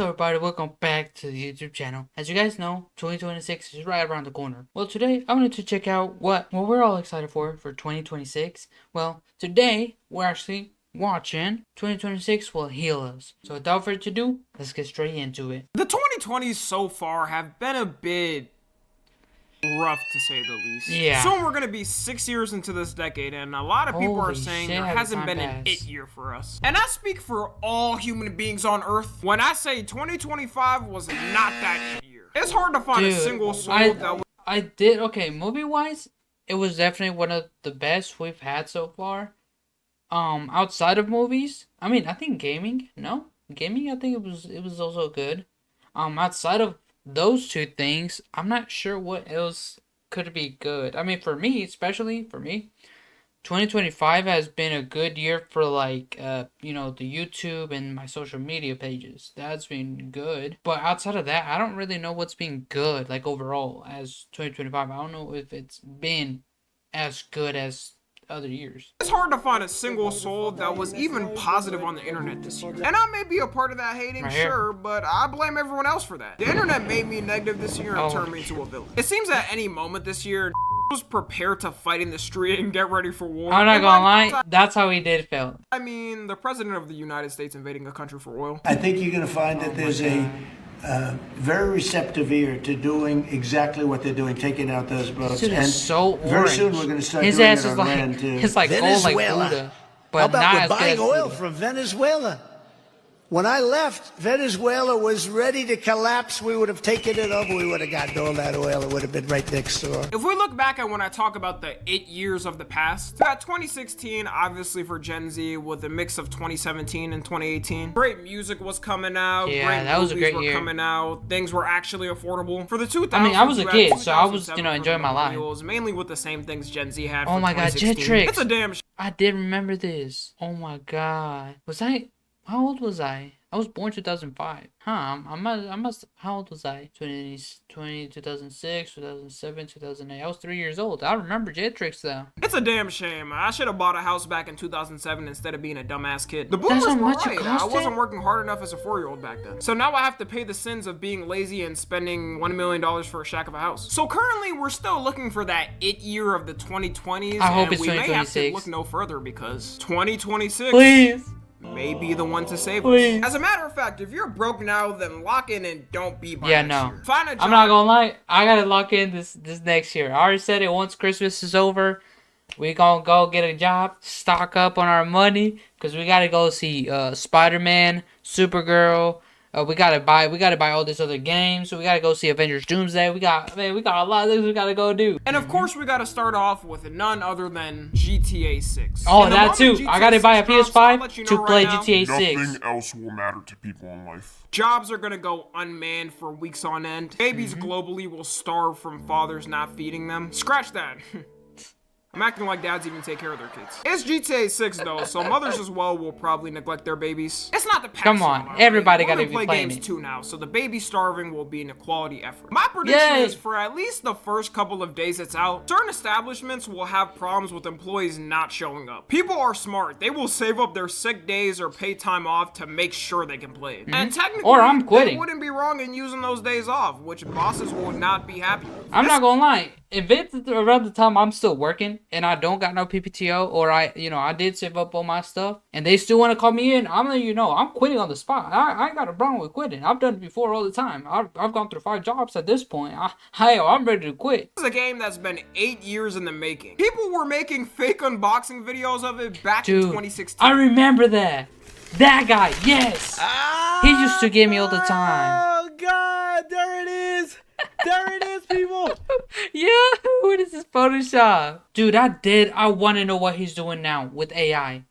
up, everybody? Welcome back to the YouTube channel. As you guys know, 2026 is right around the corner. Well, today I wanted to check out what we're all excited for 2026. Well, today we're actually watching 2026 Will Heal Us. So without further ado, let's get straight into it. The 2020s so far have been a bit rough, to say the least. Yeah. Soon we're gonna be 6 years into this decade, and a lot of people are Holy saying shit, there how hasn't time been an passed. it year for us. And I speak for all human beings on Earth when I say 2025 was not that it year. It's hard to find a single soul that was. I did okay. Movie wise, it was definitely one of the best we've had so far. Outside of movies, I mean, I think gaming. No, gaming. I think it was also good. Outside of those two things, I'm not sure what else could be good. I mean, for me, especially for me, 2025 has been a good year for the YouTube and my social media pages. That's been good. But outside of that, I don't really know what's been good like overall as 2025. I don't know if it's been as good as other years. It's hard to find a single soul that was even positive on the internet this year. And I may be a part of that hating, Right here. sure, but I blame everyone else for that. The internet made me negative this year and turned me into a villain. It seems at any moment this year, was prepared to fight in the street and get ready for war. I'm not gonna lie, that's how he did feel. I mean, the president of the United States invading a country for oil. I think you're going to find that there's a very receptive ear to doing exactly what they're doing, taking out those boats. Dude, And it's so orange. very soon we're going to start His doing ass it is on like land too. it's like gold like Buddha, but How about not we're as good buying as oil Buddha. from Venezuela? When I left, Venezuela was ready to collapse. We would have taken it over. We would have gotten all that oil. It would have been right next door. If we look back at when I talk about the 8 years of the past, we got 2016, obviously for Gen Z, with a mix of 2017 and 2018. Great music was coming out. Yeah, great that was a movies great were year. coming out. Things were actually affordable. For the 2000s, I mean, I was a you had kid, so I was, 2007 for enjoying the my life. millennials, mainly with the same things Gen Z had. Oh for my god, 2016. Jetrix. It's a damn I did remember this. Oh my god. How old was I? I was born 2005. Huh, how old was I? 2006, 2007, 2008. I was 3 years old. I remember Jetrix though. It's a damn shame. I should have bought a house back in 2007 instead of being a dumbass kid. The That's boomers how were much it right. I costed? wasn't working hard enough as a 4-year-old back then. So now I have to pay the sins of being lazy and spending $1 million for a shack of a house. So currently we're still looking for that it year of the 2020s. I hope and it's we may have to 2026. look no further because 2026 Please. may be the one to save Please. us. As a matter of fact, if you're broke now, then lock in and don't be by Yeah, next no. year. Find a job. I'm not gonna lie. I gotta lock in this next year. I already said it once Christmas is over. We gonna go get a job, stock up on our money, cause we gotta go see Spider-Man, Supergirl. We gotta buy all these other games. So we gotta go see Avengers Doomsday. We got a lot of things we gotta go do. And of course, we gotta start off with none other than GTA 6. Oh, And the that moment too. GTA I gotta buy a 6 drops, PS5 I'll let you to know play right now, GTA 6. Nothing else will matter to people in life. Jobs are gonna go unmanned for weeks on end. Babies Mm-hmm. globally will starve from fathers not feeding them. Scratch that. I'm acting like dads even take care of their kids. It's GTA 6 though, so mothers as well will probably neglect their babies. It's not the past. Come on, song, everybody Women gotta be play playing games it. too now, so the baby starving will be an equality effort. My prediction Yay. is for at least the first couple of days it's out, certain establishments will have problems with employees not showing up. People are smart. They will save up their sick days or pay time off to make sure they can play it. And technically, Mm-hmm. Or I'm quitting. they wouldn't be wrong in using those days off, which bosses will not be happy with. I'm not gonna lie. If it's around the time I'm still working and I don't got no PPTO, or I did save up all my stuff and they still want to call me in, I'm letting you know I'm quitting on the spot. I ain't got a problem with quitting. I've done it before all the time. I've gone through 5 jobs at this point. I'm ready to quit. This is a game that's been 8 years in the making. People were making fake unboxing videos of it back in Dude, 2016. I remember that. That guy, yes. He used to give me all the time. Oh God, there it is. There it is, people. Yeah, what is this Photoshop? Dude, I want to know what he's doing now with AI.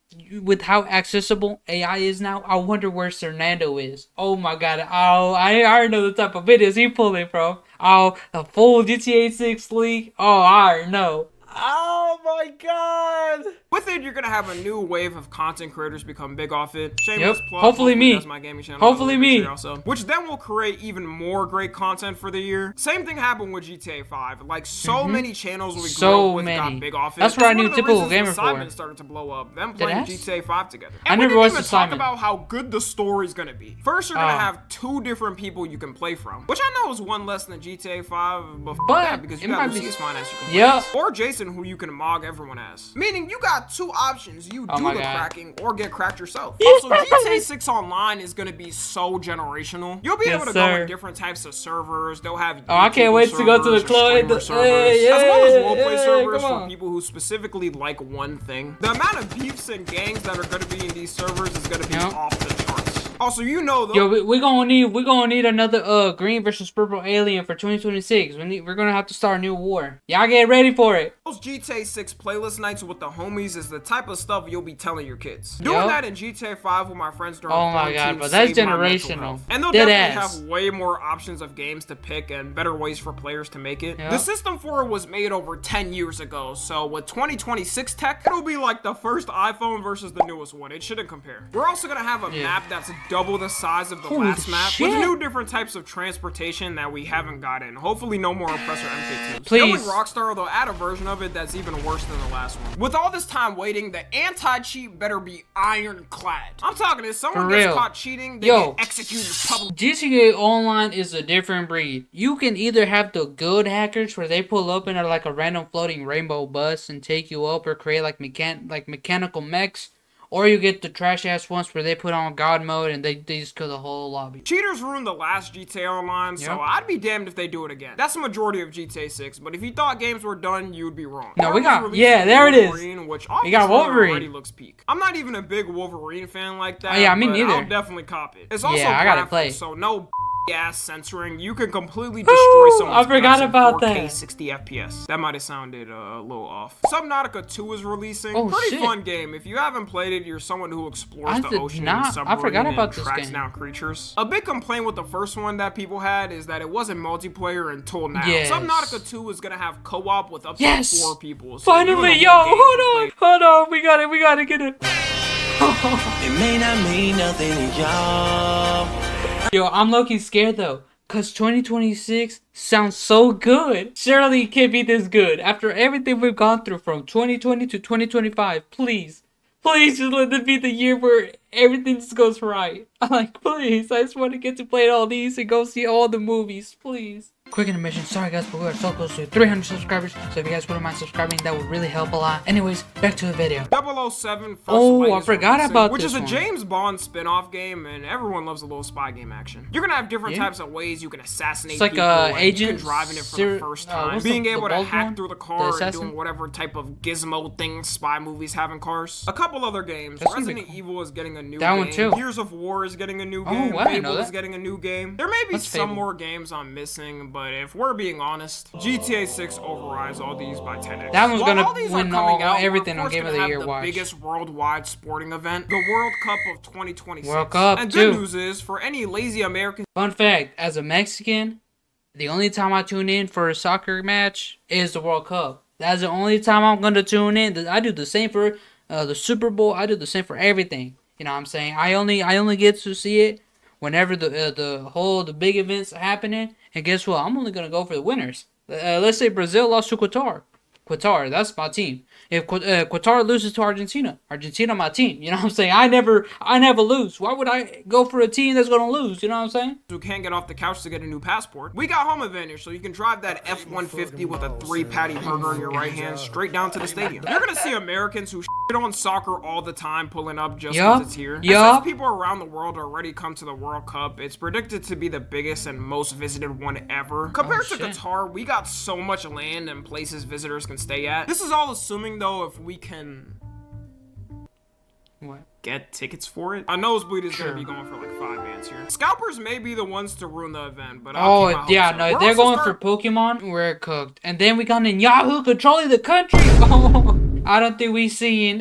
With how accessible AI is now, I wonder where Fernando is. Oh my god, I already know the type of videos he pulling from. Oh, the full GTA 6 leak. Oh, I already know. Oh my god! With it, you're gonna have a new wave of content creators become big off it. Shameless Yep. plug. Hopefully me. That's my gaming channel. Hopefully me. Also, which then will create even more great content for the year. Same thing happened with GTA 5. Like so many channels we grew up with got big off it. That's what I It's knew one of the Typical reasons Gamer the Simon for. started to blow up. Them playing Deadass? GTA 5 together. I And we never didn't watched even the talk Simon. about how good the story's gonna be. First, you're gonna Oh. have 2 different people you can play from, which I know is one less than GTA 5, but, But that because you it got might be- Lucius Finance you can play Yeah. as. Or Jason, who you can mog everyone as. Meaning you got 2 options. You Oh do my the God. cracking or get cracked yourself. Also, GTA 6 Online is gonna be so generational. You'll be Yes, able to go sir. in different types of servers. They'll have Oh, I can't YouTuber wait to go to the servers or club. streamer servers, Hey, as well as hey, roleplay hey, servers come for on. people who specifically like one thing. The amount of beefs and gangs that are gonna be in these servers is gonna be Yep. off the charts. Also, you know though. Yo, we gonna need another green versus purple alien for 2026. We're gonna have to start a new war. Y'all get ready for it. Those GTA 6 playlist nights with the homies is the type of stuff you'll be telling your kids. Doing Yup. that in GTA 5 with my friends during Oh my God, quarantine bro, that's saved my mental generational. health. And they'll Dead definitely ass. have way more options of games to pick and better ways for players to make it. Yup. The system for it was made over 10 years ago, so with 2026 tech, it'll be like the first iPhone versus the newest one. It shouldn't compare. We're also gonna have a map that's double the size of the Holy last map shit. with new different types of transportation that we haven't gotten. Hopefully no more Oppressor MK2s. Please. Knowing Rockstar, they'll add a version of it that's even worse than the last one. With all this time waiting, the anti-cheat better be ironclad. I'm talking, if someone For gets real. caught cheating, they Yo. get executed publicly. GTA Online is a different breed. You can either have the good hackers where they pull up in like a random floating rainbow bus and take you up or create like mechanical mechs, or you get the trash ass ones where they put on God mode and they just kill the whole lobby. Cheaters ruined the last GTA Online, so Yep. I'd be damned if they do it again. That's the majority of GTA 6, but if you thought games were done, you'd be wrong. No, we Marvel's got- releasing yeah, there it is. Wolverine, which We got obviously Wolverine. already looks peak. I'm not even a big Wolverine fan like that. Oh, yeah, me but neither. I'll definitely cop it. It's also Yeah, I gotta graphics, play. so no ass censoring. You can completely destroy someone's I forgot guts in about 4K that. 60 FPS. That might have sounded a little off. Subnautica 2 is releasing. Oh, Pretty shit. fun game. If you haven't played it, you're someone who explores I the did ocean not- and I submarine forgot about and this tracks game. down creatures. A big complaint with the first one that people had is that it wasn't multiplayer until now. Yes. Subnautica 2 is gonna have co-op with up to Yes! 4 people. So you and Finally, the yo, whole game can play. hold on, we gotta get it. It may not mean nothing to y'all. Yo, I'm low-key scared though, cause 2026 sounds so good. Surely it can't be this good after everything we've gone through from 2020 to 2025. Please just let it be the year where everything just goes right. I'm like, please, I just want to get to play all these and go see all the movies, please. Quick intermission, sorry guys, but we are so close to 300 subscribers, so if you guys wouldn't mind subscribing, that would really help a lot. Anyways, back to the video. 007 First Oh, Light I is forgot releasing, about which this is a one. James Bond spin-off game, and everyone loves a little spy game action. You're gonna have different Yeah. types of ways you can assassinate It's like, people, and you Agent can drive in it for Sir- the first time. what's Being the able to bald hack one? through the The car and assassin? doing whatever type of gizmo thing spy movies have in cars. A couple other games. That's gonna be Resident cool. Evil is getting a new That game. one too. Gears of War is getting a new Oh, game. I didn't know Fable is that. getting a new game. There may be What's some Fable? more games I'm missing, but if we're being honest, GTA 6 overrides all these by 10x. That one's While gonna all these are win coming all- out, we're everything of on course Game of gonna the have Year the watch. biggest worldwide sporting event, the World Cup of 2026. World Cup, and too. good news is, for any lazy Americans Fun fact, as a Mexican, the only time I tune in for a soccer match is the World Cup. That's the only time I'm gonna tune in. I do the same for the Super Bowl. I do the same for everything. You know what I'm saying? I only get to see it whenever the big events are happening. And guess what? I'm only gonna go for the winners. Let's say Brazil lost to Qatar. Qatar, that's my team. If Qatar loses to Argentina, Argentina my team. You know what I'm saying? I never lose. Why would I go for a team that's gonna lose? You know what I'm saying? who can't get off the couch to get a new passport, we got home advantage, so you can drive that F-150 with a 3-patty burger in your right hand straight down to the stadium. You're gonna see Americans who shit on soccer all the time pulling up just Yup, because it's here. And yup. since people around the world already come to the World Cup, it's predicted to be the biggest and most visited one ever. Compared to shit. Qatar, we got so much land and places visitors can stay at. This is all assuming, though, if we can What? get tickets for it. A nosebleed is Sure. gonna be going for like 5 bands here. Scalpers may be the ones to ruin the event, but I'll Oh keep my hopes yeah, up. no, We're they're also going for Pokemon. We're cooked, and then we got Yahoo controlling the country. Oh, I don't think we seeing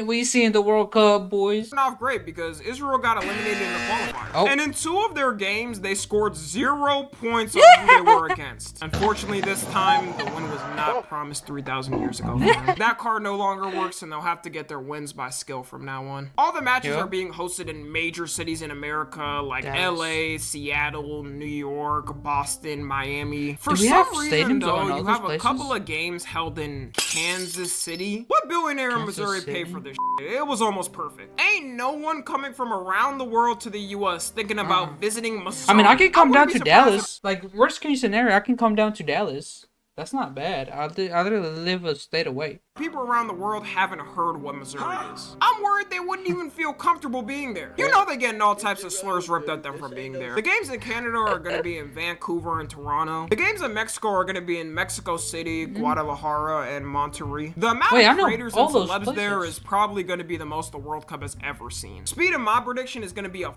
the World Cup, boys. Off great because Israel got eliminated in the qualifiers. Oh. And in 2 of their games, they scored 0 points on who they were against. Unfortunately, this time, the win was not promised 3,000 years ago. That card no longer works, and they'll have to get their wins by skill from now on. All the matches are being hosted in major cities in America, like Dallas. LA, Seattle, New York, Boston, Miami. For Do we some have reason, stadiums on though, all you those have a places? couple of games held in Kansas City. What billionaire in Kansas Missouri City? paid for this shit? It was almost perfect. Ain't no one coming from around the world to the U.S. thinking about visiting Missouri. I mean, I can come down wouldn't to be surprised Dallas. Like, worst case scenario, I can come down to Dallas. That's not bad. I'd rather live a state away. if people around the world haven't heard what Missouri is. I'm worried they wouldn't even feel comfortable being there. You know they're getting all types of slurs ripped at them from being there. The games in Canada are going to be in Vancouver and Toronto. The games in Mexico are going to be in Mexico City, Guadalajara, and Monterrey. The amount Wait, I of know creators all and those celebs there places. is probably going to be the most the World Cup has ever seen. Speed of my prediction is going to be a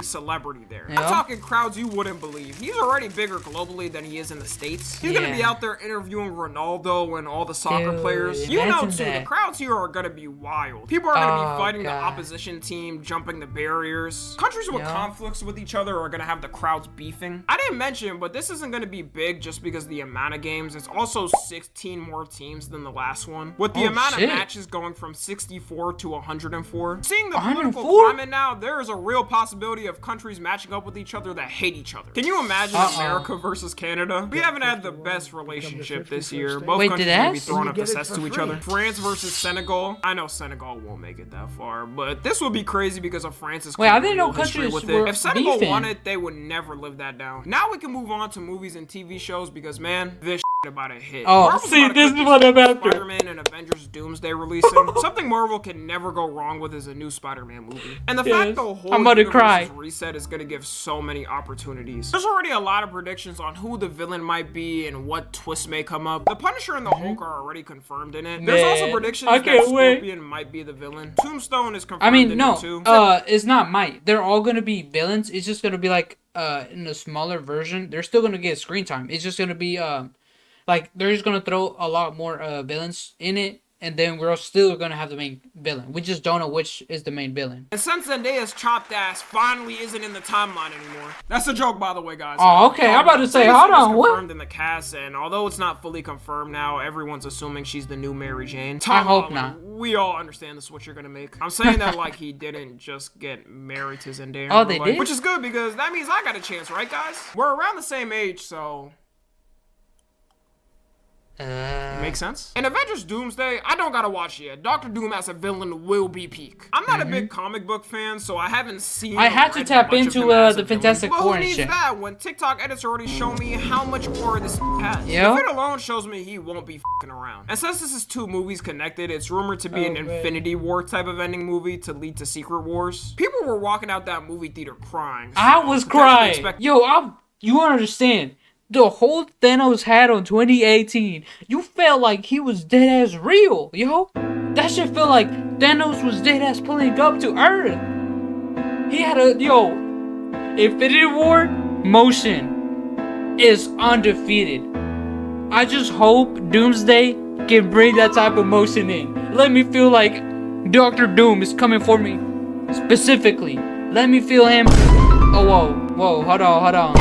celebrity there. Yeah. I'm talking crowds you wouldn't believe. He's already bigger globally than he is in the States. He's gonna be Yeah. out there interviewing Ronaldo and all the soccer Dude, players. You know imagine too, the that. crowds here are gonna be wild. People are gonna Oh, be fighting the God. opposition team, jumping the barriers. Countries with Yeah. conflicts with each other are gonna have the crowds beefing. I didn't mention, but this isn't gonna be big just because the amount of games. It's also 16 more teams than the last one, with the Oh, amount shit. of matches going from 64 to 104. Seeing the political 104? climate now, there is a real possibility of countries matching up with each other that hate each other. Can you imagine America versus Canada? We haven't had the best relationship this year. Both Wait, countries did are gonna be that? throwing You up the get it sets for to each free. other. France versus Senegal. I know Senegal won't make it that far, but this would be crazy because of France's Wait, I didn't know colonial history countries with it. were If Senegal beefing. won it, they would never live that down. Now we can move on to movies and TV shows because man, this about to hit. Oh, Marvel's see, about to this cook is what I'm after. Spider-Man and Avengers Doomsday releasing. Something Marvel can never go wrong with is a new Spider-Man movie. And the fact Yes. the whole I'm about to universe's cry. reset is going to give so many opportunities. There's already a lot of predictions on who the villain might be and what twists may come up. The Punisher and the Hulk are already confirmed in it. There's also Man, predictions I that can't wait. Scorpion might be the villain. Tombstone is confirmed I mean, in no, it too. it's not might. They're all gonna be villains. It's just gonna be like, in a smaller version. They're still gonna get screen time. It's just gonna be, like they're just gonna throw a lot more villains in it, and then we're still gonna have the main villain. We just don't know which is the main villain. And since Zendaya's chopped ass finally isn't in the timeline anymore. That's a joke, by the way, guys. Oh, okay. I'm about to say, Zendaya hold was on, what? confirmed in the cast, and although it's not fully confirmed now, everyone's assuming she's the new Mary Jane. I hope Holland, not. We all understand this is what you're gonna make. I'm saying that like he didn't just get married to Zendaya. in Oh, real they life, did? which is good because that means I got a chance, right, guys? We're around the same age, so. Makes sense. In Avengers Doomsday, I don't gotta watch it yet. Doctor Doom as a villain will be peak. I'm not a big comic book fan, so I haven't seen. I or had to read tap much of into, him as the a villain. Fantastic But Four who and needs shit. that when TikTok edits already show me how much aura this has? Yeah. If it alone shows me he won't be fucking around. And since this is 2 movies connected, it's rumored to be an Infinity War type of ending movie to lead to Secret Wars. People were walking out that movie theater crying. I so was potentially crying. expect- You don't understand. The whole Thanos had on 2018, you felt like he was dead ass real, yo. That shit felt like Thanos was dead ass pulling up to Earth. He had Infinity War motion is undefeated. I just hope Doomsday can bring that type of motion in. Let me feel like Doctor Doom is coming for me specifically. Let me feel him. Oh, whoa, hold on.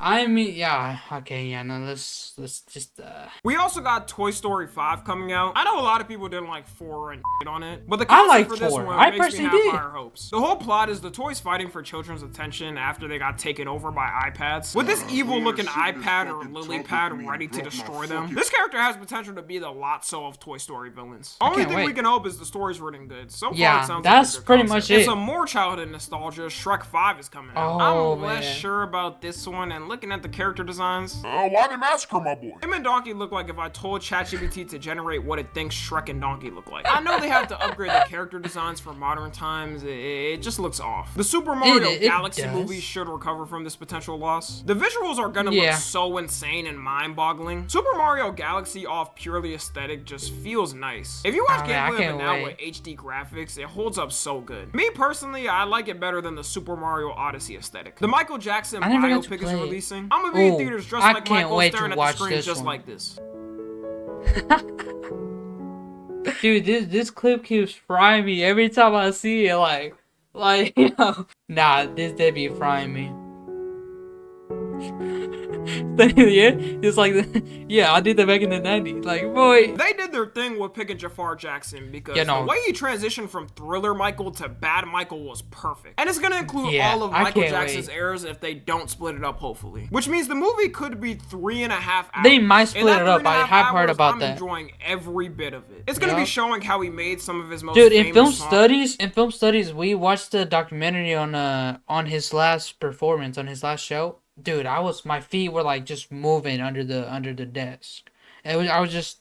I mean, yeah, okay, yeah, no, let's just, We also got Toy Story 5 coming out. I know a lot of people didn't like 4 and on it, but the I concept liked for this 4. one I makes me personally have did. higher hopes. The whole plot is the toys fighting for children's attention after they got taken over by iPads. With this evil-looking iPad or lily pad ready to destroy them, this character has potential to be the Lotso of Toy Story villains. Only can't thing we wait. can hope is the story's written good. So far, Yeah, it sounds that's like a good pretty concept. much it. And some more childhood nostalgia. Shrek 5 is coming out. Oh, I'm less man. sure about this one, and looking at the character designs, Why they massacre my boy? him and Donkey look like if I told ChatGPT to generate what it thinks Shrek and Donkey look like. I know they have to upgrade the character designs for modern times. It just looks off. The Super Mario It Galaxy does. movie should recover from this potential loss. The visuals are gonna Yeah. look so insane and mind-boggling. Super Mario Galaxy off purely aesthetic just feels nice. If you watch Oh, yeah, I gameplay of it can't now wait. with HD graphics, it holds up so good. Me personally, I like it better than the Super Mario Odyssey aesthetic. The Michael Jackson I never got to biopic is play it. releasing. I'm gonna be in Ooh, theaters dressed I like can't Michael wait to staring at the watch screen this just one. like this. Dude, this clip keeps frying me every time I see it. Like, you know, nah, this did be frying me. Yeah, it's like, yeah, I did that back in the 90s. Like, boy. They did their thing with picking Jafar Jackson because You know. the way he transitioned from Thriller Michael to Bad Michael was perfect. And it's gonna include Yeah, all of I Michael can't Jackson's wait. errors if they don't split it up, hopefully. Which means the movie could be 3.5 hours. They might In split that it up. 3.5 I have heard hours, about I'm that. enjoying every bit of it. It's gonna be Yup. showing how he made some of his most Dude, famous in film songs. studies, we watched the documentary on his last performance, on his last show. Dude, my feet were like just moving under the desk. I was just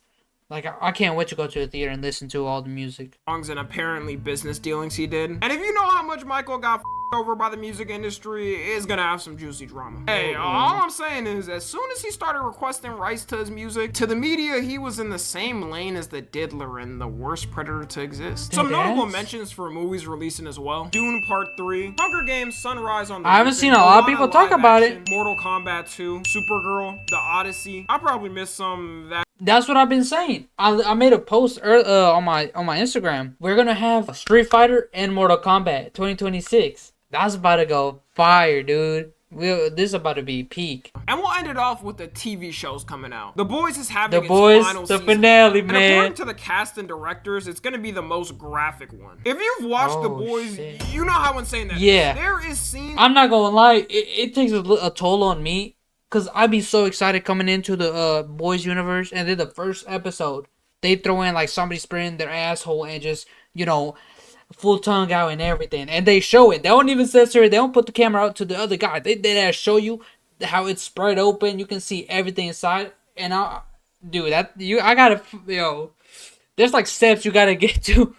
like, I can't wait to go to the theater and listen to all the music. Songs and apparently business dealings he did. And if you know how much Michael got over by the music industry, it's gonna have some juicy drama. Hey, all I'm saying is, as soon as he started requesting rights to his music, to the media, he was in the same lane as the Diddler and the worst predator to exist. Some notable mentions for movies releasing as well: Dune Part 3, Hunger Games, Sunrise on the I haven't Reaping, seen a lot of Moana people talk live about action, it. Mortal Kombat 2, Supergirl, The Odyssey. I probably missed some that. That's what I've been saying. I made a post on my Instagram. We're gonna have Street Fighter and Mortal Kombat 2026. That's about to go fire, dude. This is about to be peak. And we'll end it off with the TV shows coming out. The Boys is having The its Boys, final the season. finale, And man. according to the cast and directors, it's gonna be the most graphic one. If you've watched The Oh, Boys, shit. you know how insane that is. Yeah. There is scenes. I'm not gonna lie, it takes a toll on me, cause I'd be so excited coming into the Boys universe, and then the first episode they throw in like somebody spraying their asshole and just, you know, full tongue out and everything, and they show it. They don't even censor it. They don't put the camera out to the other guy. They show you how it's spread open. You can see everything inside, and I gotta, there's like steps you gotta get to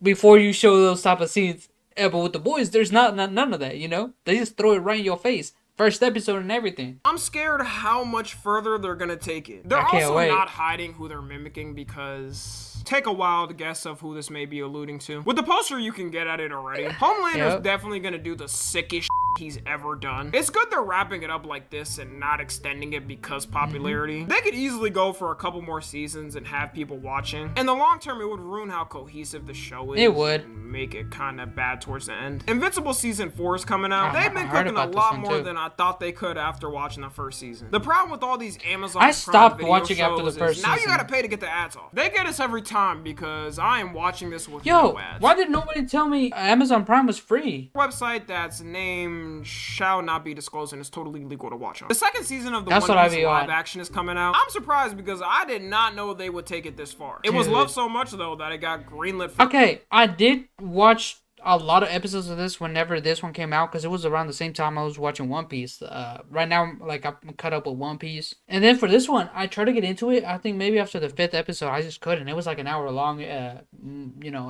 before you show those type of scenes. Yeah, but with the Boys, there's none of that. You know, they just throw it right in your face. First episode and everything. I'm scared how much further they're gonna take it. They're I can't also wait. not hiding who they're mimicking because. Take a wild guess of who this may be alluding to. With the poster, you can get at it already. Homelander's Yep. definitely gonna do the sickest he's ever done. It's good they're wrapping it up like this and not extending it because popularity. They could easily go for a couple more seasons and have people watching. In the long term, it would ruin how cohesive the show is. It would. And make it kind of bad towards the end. Invincible Season 4 is coming out. I They've been heard cooking a about this lot one, more too. than I thought they could after watching the first season. The problem with all these Amazon I Prime stopped Video watching after the shows first is now you season. gotta pay to get the ads off. They get us every time because I am watching this with Yo, no ads. why did nobody tell me Amazon Prime was free? Website that's named shall not be disclosed and is totally legal to watch on. The second season of the That's One what I Piece be live on. action is coming out. I'm surprised because I did not know they would take it this far. It was Dude. loved so much though that it got greenlit for Okay, I did watch a lot of episodes of this whenever this one came out, because it was around the same time I was watching One Piece. Right now, like, I'm caught up with One Piece. And then for this one, I tried to get into it. I think maybe after the 5th episode, I just couldn't. It was like an hour long,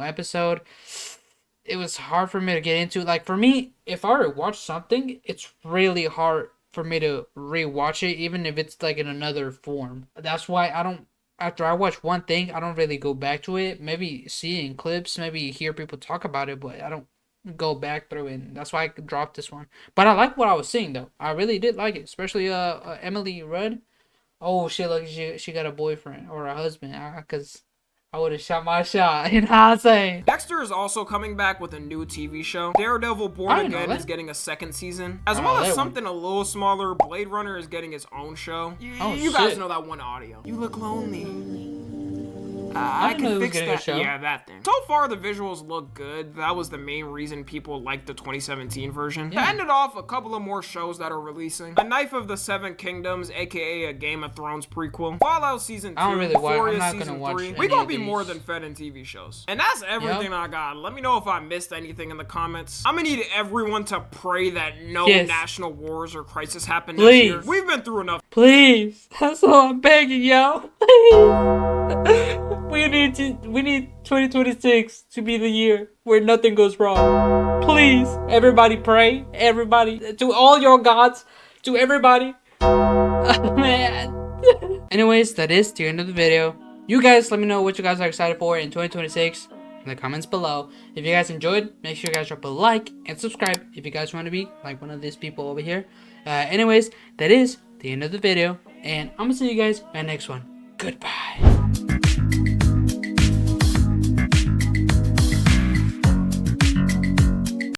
episode. It was hard for me to get into. Like, for me, if I were to watch something, it's really hard for me to rewatch it, even if it's like in another form. That's why I don't. After I watch one thing, I don't really go back to it. Maybe see it in clips, maybe hear people talk about it, but I don't go back through it. And that's why I dropped this one. But I like what I was seeing though. I really did like it, especially Emily Rudd. Oh shit! Look, she got a boyfriend or a husband. Cause I would have shot my shot. You know what I'm saying? Dexter is also coming back with a new TV show. Daredevil Born I didn't know Again that. is getting a second season. As Oh, well as that something a little smaller, Blade Runner is getting its own show. Oh, You guys shit. know that one audio. You look lonely. I I didn't know can it was fix getting a that. show. Yeah, that thing. So far, the visuals look good. That was the main reason people liked the 2017 version. Yeah. To end it off, a couple of more shows that are releasing. A Knife of the Seven Kingdoms, aka a Game of Thrones prequel. Fallout Season 2. I don't really watch- I'm Euphoria not Season gonna watch 3. any We gonna of be these. more than fed in TV shows. And that's everything Yep. I got. Let me know if I missed anything in the comments. I'm gonna need everyone to pray that no Yes. national wars or crisis happen Please. next year. We've been through enough. Please, that's all I'm begging, yo. Please. We need 2026 to be the year where nothing goes wrong. Please, everybody pray. Everybody, to all your gods, to everybody. Man. Anyways, that is the end of the video. You guys let me know what you guys are excited for in 2026 in the comments below. If you guys enjoyed, make sure you guys drop a like and subscribe if you guys want to be like one of these people over here. Anyways, that is the end of the video, and I'm gonna see you guys in my next one. Goodbye.